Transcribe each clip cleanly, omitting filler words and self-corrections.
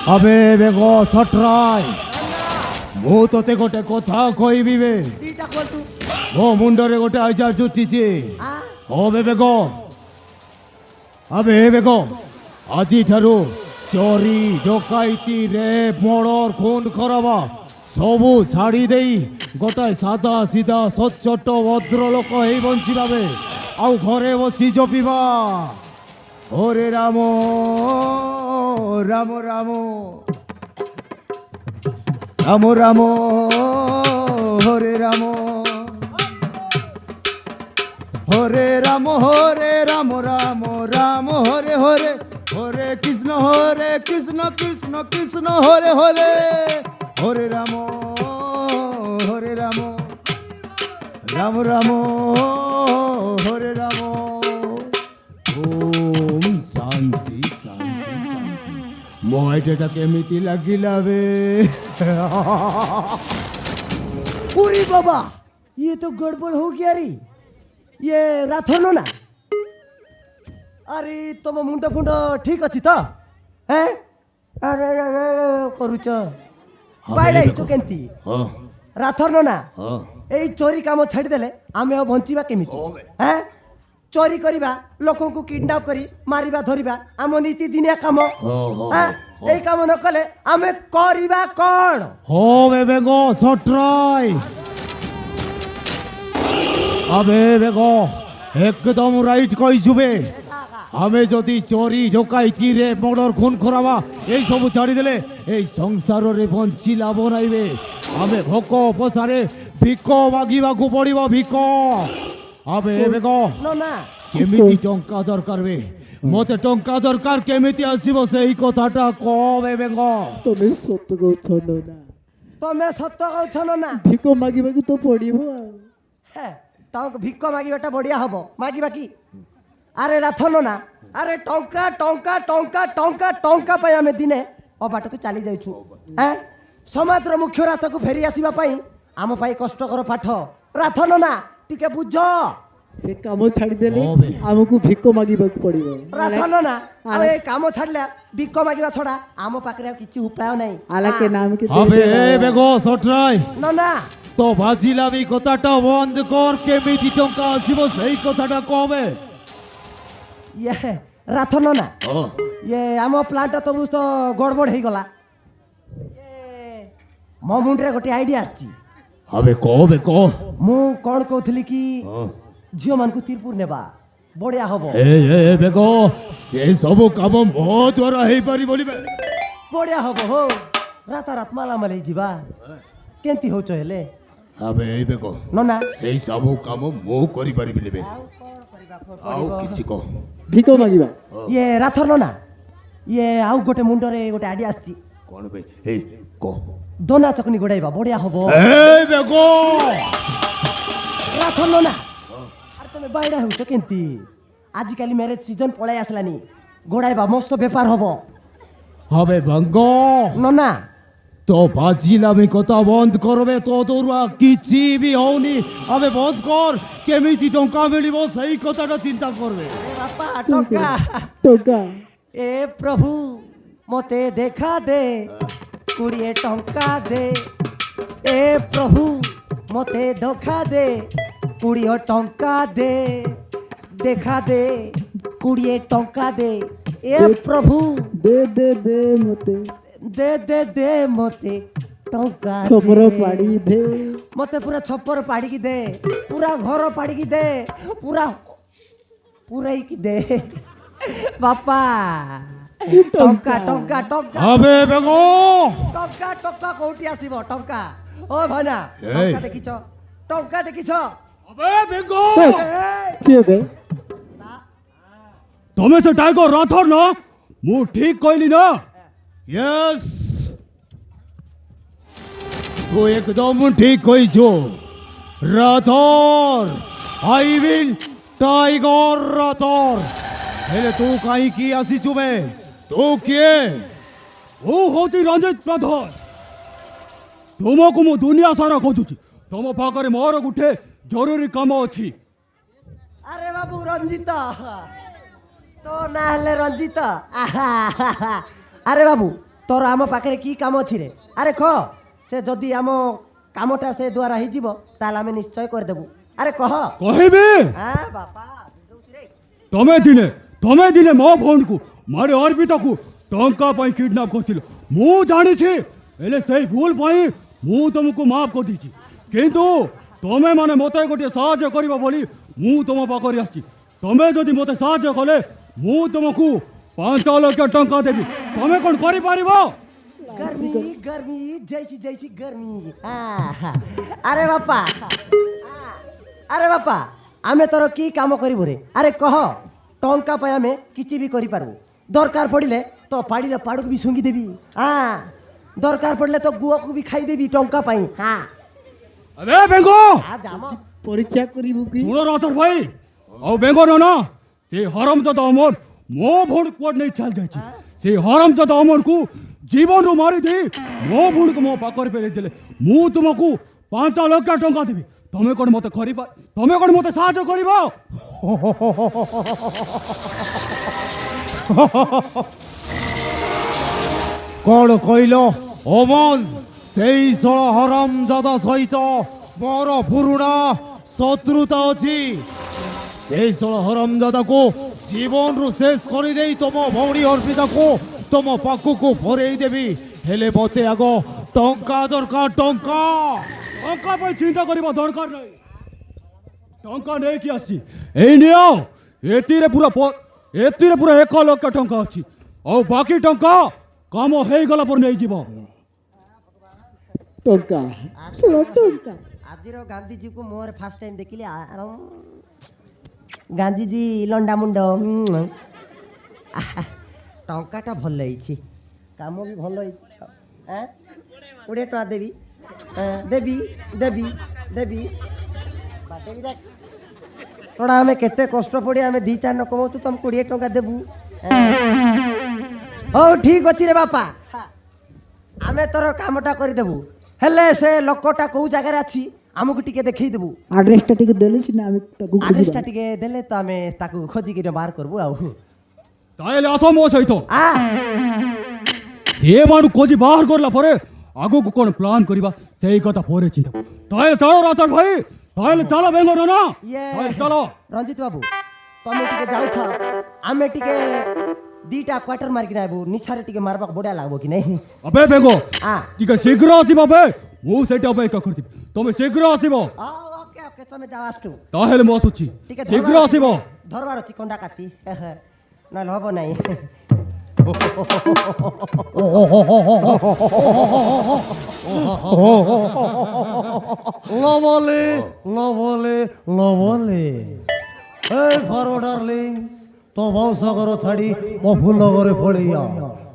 अबे बेगो छटराय मु तोते गोटे कथा कहबी बे दीटा कोल तू मो मुंडरे गोटे आजार जुटिछि अबे बेगो अबे बेगो आजी ठारू चोरी डकाइती रेप मर्डर खून खराबा सबू छाड़ी देई गोटाए सादा सीधा सच्चोट भद्र लोक हे बंचिबाबे आउ घरे बसी जपिबा ओरे राम राम राम राम राम हरे राम हरे राम हरे राम राम राम हरे हरे हरे कृष्ण कृष्ण कृष्ण हरे हरे हरे राम राम राम हरे राम ओम शांति शांति शांति मो आइडियाटा केमिति लागिला बे पूरी बाबा ये तो गड़बड़ हो गया रे ये राथनो ना अरे तुम मुंड फुंड ठीक अच्छी तो हैं अरे करूच बाइडा तो केंती राथनो ना এই চোরি কাম ছাড়ি দেলে আমি বঞ্চিবা কেমিতি হ্যাঁ চোরি করিবা লোকଙ୍କୁ কিডন্যাপ করি মারিবা ধরিবা আম নীতি দিনিয়া কাম হ্যাঁ এই কাম ন কলে আমি করিবা কোন हो बेगो सट्राय अबे बेगो एकदम राइट कहिसुबे हमें जदि चोरी डकाइती रे मर्डर खून खराबा এই सब ছাড়ি দেলে এই সংসার রে বঞ্চি লাভ নাইবে हमें भोक पसारे भिक मागिबाकू पड़िबो भिक अबे बेगो না केमिति टंका दरकार बे मते टंका दरकार केमिति आसीबो सेही कथाटा कबे बेगो তুমি সত্য কৌছ না তুমি সত্য কইছ না ভিক মাগিবাকু তো পড়িব হ্যাঁ তাও ভিক মাগিবাটা বড়িয়া হবো মাগিবা কি আরে রাথনো না আরে টঙ্কা টঙ্কা টঙ্কা টঙ্কা টঙ্কা পাই আমি দিনে অবাটକୁ চালি যাইছু হ্যাঁ সমাজর মুখ্য রাস্তাକୁ ফেরি আসিবা পাই আম পাই কষ্টকর পাঠ রাথনো না টিকে বুঝ সে কাম ছাড়ি দেলে হবে। আমকু ভিক মাগিবাকু পড়িব রাথনো না আর এই কাম ছাড়লে ভিক মাগিবা ছড়া আম পাখরে আর কিছু উপায় নাই আলাকে নাম কি अबे बेगो सट्राय না না तो भाजिलामी कथाटा बंद कर केमिति टंका आसीबो सेही कथाटा कबे ইয়ে রাথনো না ये आम प्लांट तो बुझ तो गड़बड़ हो गला मो मुंडरे गोटे आइडिया आछि अबे कबे को मु कोन कहथली कि झियो मान को तीरपुर नेबा बढ़िया हबो ए बेगो से सब काम मो द्वारा हेई पारि बोलिबे बढ़िया हबो हो रात माला माले जीवा केंती होचो हेले अबे ए बेगो नना सेही सब काम मो करि पारि बिलिबे आउ किछि को ভিক মাগিবা ये राथर नना ये आउ गोटे मुंडरे गोटे आइडिया आछि कोन बे ए को दोना चकनी गोडाइबा बढ़िया हबो ए बेगो राथर नना अरे तुमे बाइडा होचो केंती आजिकाली मैरिज सीजन पळाय आसलानी गोडाइबा मस्त व्यापार हबो अबे बंगो नना तो बाजिलामी कथा बंद करबे तो तोरा किछि भी होनी अबे बंद कर केमिति टंका मिलिबो सही कथाटा चिंता करबे बापा टंका টোকা ए प्रभु मते देखा दे कुड़िए टंका दे ए प्रभु मते धोखा दे कुड़िए टंका दे देखा दे कुड़िए टंका दे ए प्रभु দে দে দে মতে दे मते टंका ছপর दे। পাড়ি দে मते पूरा छप्पर पाड़ी की दे पूरा घर पाड़ी की दे पूरा पूरा ही की दे बापा टंका टंका टंका अबे बेगो टंका टंका कोठी आसीबो टंका ओ भाना ए। टंका देखिछ टंका देखिछ अबे बेगो কি হবে तमे से टाइगर राथर ना मु ठीक कहली ना यस तो एकदम ठीक कहिछो rather I will tiger rather हेले तू काई की आसी चुबे तू किए ओ होती रंजित राथर तुमको मु दुनिया सारा खोजुची तुम पाखरे मोर गुठे जरूरी काम अछि अरे बाबू रंजित तो ना हेले रंजित अरे बाबू তোর আম পাখে কি কাম ଅଛି রে আরে খ সে যদি আম কামটা সে দ্বারা হইଯିବ তাহলে আমি নিশ্চয় করে দেবু আরে কহ କହିବି হ্যাঁ বাপা রে ତମେ ଦିନେ ମୋ ଭଉଣୀକୁ ମାରି ଅର୍ପିତାକୁ ଟଙ୍କା ପାଇଁ କିଡନାପ କରିଥିଲ ମୁଁ ଜାଣିଛି ହେଲେ ସେଇ ଭୁଲ ପାଇଁ ମୁଁ ତମକୁ ମାଫ କରିଦେଇଛି କିନ୍ତୁ ତମେ ମାନେ ମୋତେ ଗୋଟିଏ ସାହାଯ୍ୟ କରିବ ବୋଲି ମୁଁ ତମ ପାଖରେ ଆସିଛି ତମେ ଯଦି ମୋତେ ସାହାଯ୍ୟ କଲେ ମୁଁ ତମକୁ 5 ଲକ୍ଷ ଟଙ୍କା ଦେବି ତମେ କ'ଣ କରିପାରିବ गर्मी गर्मी जैसी जैसी गर्मी अरे बापा अरे बापा आमे तोर की काम करिबु रे अरे कह टंका पे आमे किछि भी करि पारबु दरकार पड़िले तो पाड़ी रे पाड़ू भी सुंगी देबी दरकार पड़िले तो गुआ को भी खाई देबी टंका पाई अबे बेंगो जामा পরীক্ষা করিব কি ଶୁଣ ରାଥର ଭାଇ ଆଉ ବେଙ୍ଗ ନା ସେ ହରମଜାଦା ଅମର ମୋ ଭଉଣୀ କୁଆଡ଼େ ନେଇ ଚାଲି ଯାଇଛି ସେ ହରମଜାଦା ଅମରକୁ ଜୀବନରୁ ମାରିଦେଇ ମୋ ଭଉଣୀକୁ ମୋ ପାଖରେ ଫେରେଇ ଦେଲେ ମୁଁ ତୁମକୁ 5 ଲକ୍ଷ ଟଙ୍କା ଦେବି ତମେ କ'ଣ ମୋତେ ତମେ କ'ଣ ମୋତେ ସାହାଯ୍ୟ କରିବ କ'ଣ କହିଲ ଅମନ ସେଇ ଷୋଳ ହରମଜାଦା ସହିତ ମୋର ପୁରୁଣା ଶତ୍ରୁତା ଅଛି ସେଇ ଷୋଳ ହରମଜାଦାକୁ ଜୀବନରୁ ଶେଷ କରିଦେଇ ତମ ଭଉଣୀ ଅର୍ପିତାକୁ ତମ ପାଖକୁ ଫରେଇ ଦେବି ହେଲେ ମୋତେ ଆଗ ଟଙ୍କା ଦରକାର ଟଙ୍କା ଟଙ୍କା ପାଇଁ ଚିନ୍ତା କରିବା ଦରକାର ନାହିଁ ଟଙ୍କା ନେଇକି ଆସି ଏଇ ନିଅ ଏଥିରେ ପୁରା 1 ଲକ୍ଷ ଟଙ୍କା ଅଛି ଆଉ ବାକି ଟଙ୍କା କାମ ହେଇଗଲା ପରେ ନେଇଯିବ ଟଙ୍କା ଶୁଣ ଟଙ୍କା ଆଜିର ଗାନ୍ଧୀଜୀ କୁ ମୋର ଫାର୍ଷ୍ଟ ଟାଇମ୍ ଦେଖିଲି ଗାନ୍ଧୀଜୀ ଲଣ୍ଡା ମୁଣ୍ଡ ଟଙ୍କାଟା ଭଲ ହେଇଛି କାମ ବି ଭଲ ହେଇଛି 20 ଟଙ୍କା ଦେବି ଦେବି ଦେବି ଦେବି ବାଟେବି ଦେଖ थोड़ा आमे केते कष्ट पड़ी आमे 2-4 न कमाउछु तुम 20 टका देबू हो ठीक अछि रे बापा आमे तोर कामटा करि देबू हेले से लोकटा को जगह रे अछि हमकु टिके देखै देबू আড্রেসটা ঠিক দেলে সিনা আমি তাকু एड्रेसटा टिके देले तो आमे ताकू खोजी के बाहर करबू आउ ତାହେଲେ ଆସ ମୋ ସହିତ आ ସେ ମାନଙ୍କୁ ଖୋଜି ବାହାର କରିଲା ପରେ ଆଗକୁ କ'ଣ ପ୍ଲାନ୍ କରିବା ସେଇ କଥା ପରେ ଚିନ୍ତା ତାହେଲେ ଚାଲ ରାଥର ଭାଇ ତାହେଲେ ଚାଲ ବେଙ୍ଗର ନା ये ଚାଲ रंजित बाबू तमे टिके जाउ था आमे टिके 2टा क्वार्टर मार के आबू निसारे टिके मारबा बडा लागबो कि नहीं अबे बेंगो आ ଟିକେ ଶୀଘ୍ର ଆସିବ ବେ ମୁଁ ସେଇଟା ଅପେକ୍ଷା କରିଥିବି ତମେ ଶୀଘ୍ର ଆସିବ ओके ओके तमे जाओ आस्तु ତାହେଲେ ମୁଁ ଆସୁଛି टिके ଶୀଘ୍ର ଆସିବ धरबार अछि कंडा काटी ना हबो नहीं লবলে লবলে লবলে এই ফরো ডার্লিং তো বংশগর ছাড়ি মফুল নগরে পড়িয়া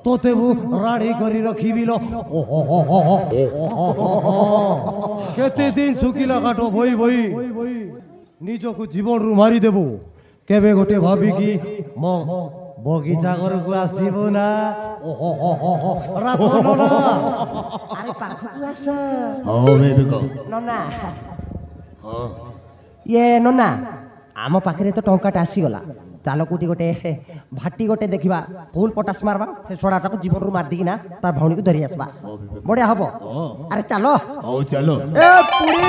তোতে মু রাড়ি করি রখিবিল কেতে দিন শুকিলা কাটো বই বই নিজকু জীবনরু মারি দেবো কেবে গোটে ভাবিকি বগিচা ঘরকু আসিবু না রাত না अरे पाखु आस ହଉ ବେବିକ नना ये नना आम पाखे तो टंकाटा आसीगला चाल कोटी गोटे भाटी गोटे देखा फुल पटास मारवा छोड़ाटा को जीवन रू मारदी ना तार भौणी को धरी आसवा बढ़िया हम अरे चलो ହଉ ଚାଲ ए पुड़ी